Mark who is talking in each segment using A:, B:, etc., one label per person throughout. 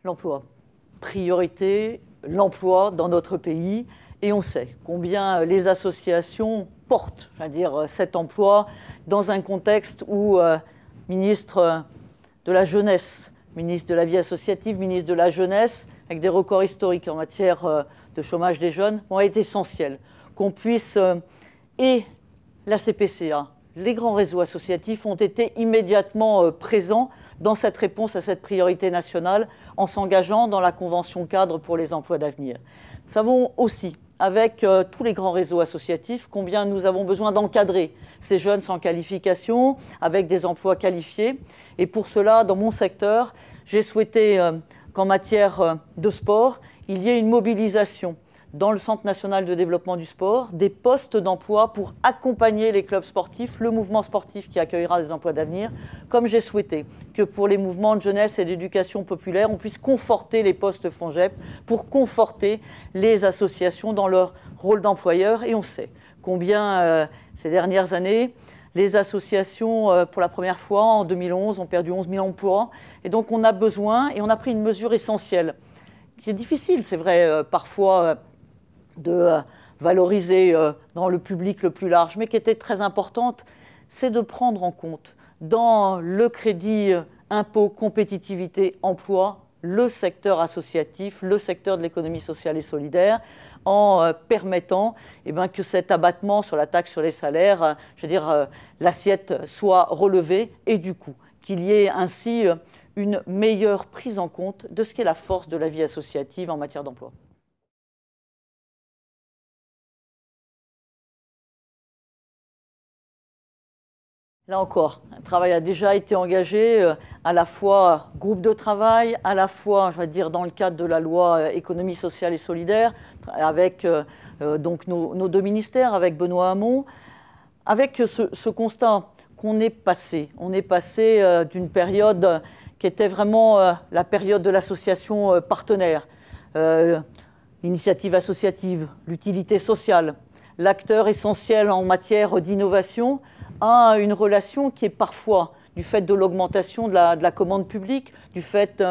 A: L'emploi. Priorité, l'emploi dans notre pays. Et on sait combien les associations portent, cet emploi dans un contexte où ministre de la Jeunesse, ministre de la Vie associative, ministre de la Jeunesse, avec des records historiques en matière de chômage des jeunes, vont être essentiels. Qu'on puisse, et la CPCA, les grands réseaux associatifs ont été immédiatement présents dans cette réponse à cette priorité nationale en s'engageant dans la Convention cadre pour les emplois d'avenir. Nous savons aussi, avec tous les grands réseaux associatifs, combien nous avons besoin d'encadrer ces jeunes sans qualification, avec des emplois qualifiés. Et pour cela, dans mon secteur, j'ai souhaité qu'en matière de sport, il y ait une mobilisation dans le Centre national de développement du sport, des postes d'emploi pour accompagner les clubs sportifs, le mouvement sportif qui accueillera des emplois d'avenir, comme j'ai souhaité que pour les mouvements de jeunesse et d'éducation populaire, on puisse conforter les postes FONJEP pour conforter les associations dans leur rôle d'employeur. Et on sait combien, ces dernières années, les associations, pour la première fois, en 2011, ont perdu 11 000 emplois. Et donc on a besoin, et on a pris une mesure essentielle, qui est difficile, c'est vrai, parfois, de valoriser dans le public le plus large, mais qui était très importante, c'est de prendre en compte dans le crédit impôt, compétitivité, emploi, le secteur associatif, le secteur de l'économie sociale et solidaire, en permettant que cet abattement sur la taxe sur les salaires, l'assiette soit relevée et du coup, qu'il y ait ainsi une meilleure prise en compte de ce qu'est la force de la vie associative en matière d'emploi. Là encore, un travail a déjà été engagé, à la fois groupe de travail, à la fois, dans le cadre de la loi économie sociale et solidaire, avec donc nos deux ministères, avec Benoît Hamon, avec ce constat qu'on est passé. On est passé d'une période qui était vraiment la période de l'association partenaire, l'initiative associative, l'utilité sociale, l'acteur essentiel en matière d'innovation, à une relation qui est parfois, du fait de l'augmentation de la commande publique, du fait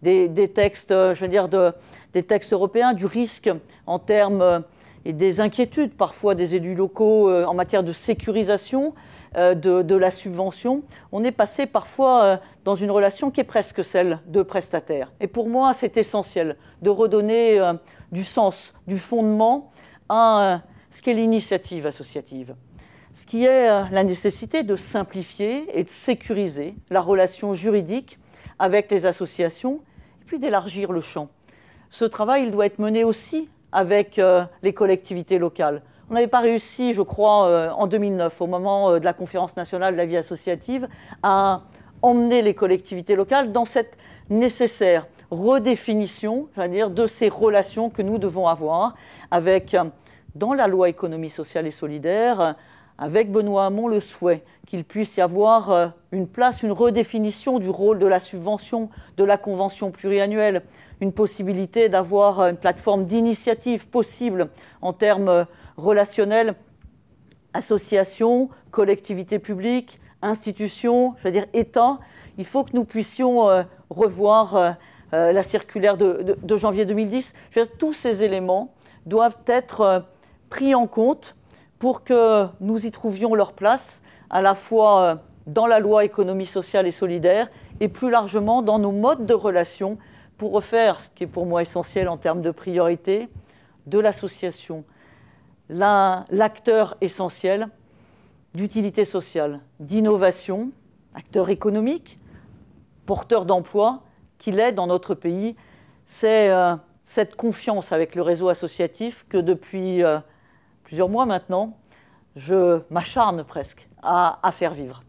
A: des textes, des textes européens, du risque en termes et des inquiétudes parfois des élus locaux en matière de sécurisation de la subvention, on est passé parfois dans une relation qui est presque celle de prestataire. Et pour moi, c'est essentiel de redonner du sens, du fondement à ce qu'est l'initiative associative. Ce qui est la nécessité de simplifier et de sécuriser la relation juridique avec les associations et puis d'élargir le champ. Ce travail, il doit être mené aussi avec les collectivités locales. On n'avait pas réussi, je crois, en 2009, au moment de la conférence nationale de la vie associative, à emmener les collectivités locales dans cette nécessaire redéfinition, de ces relations que nous devons avoir avec, dans la loi économie sociale et solidaire, avec Benoît Hamon, le souhait qu'il puisse y avoir une place, une redéfinition du rôle de la subvention, de la convention pluriannuelle, une possibilité d'avoir une plateforme d'initiative possible en termes relationnels, associations, collectivités publiques, institutions, État. Il faut que nous puissions revoir la circulaire de janvier 2010. Tous ces éléments doivent être pris en compte pour que nous y trouvions leur place, à la fois dans la loi économie sociale et solidaire, et plus largement dans nos modes de relation, pour refaire ce qui est pour moi essentiel en termes de priorité, de l'association, l'acteur essentiel d'utilité sociale, d'innovation, acteur économique, porteur d'emploi, qu'il est dans notre pays. C'est cette confiance avec le réseau associatif que depuis plusieurs mois maintenant, je m'acharne presque à faire vivre.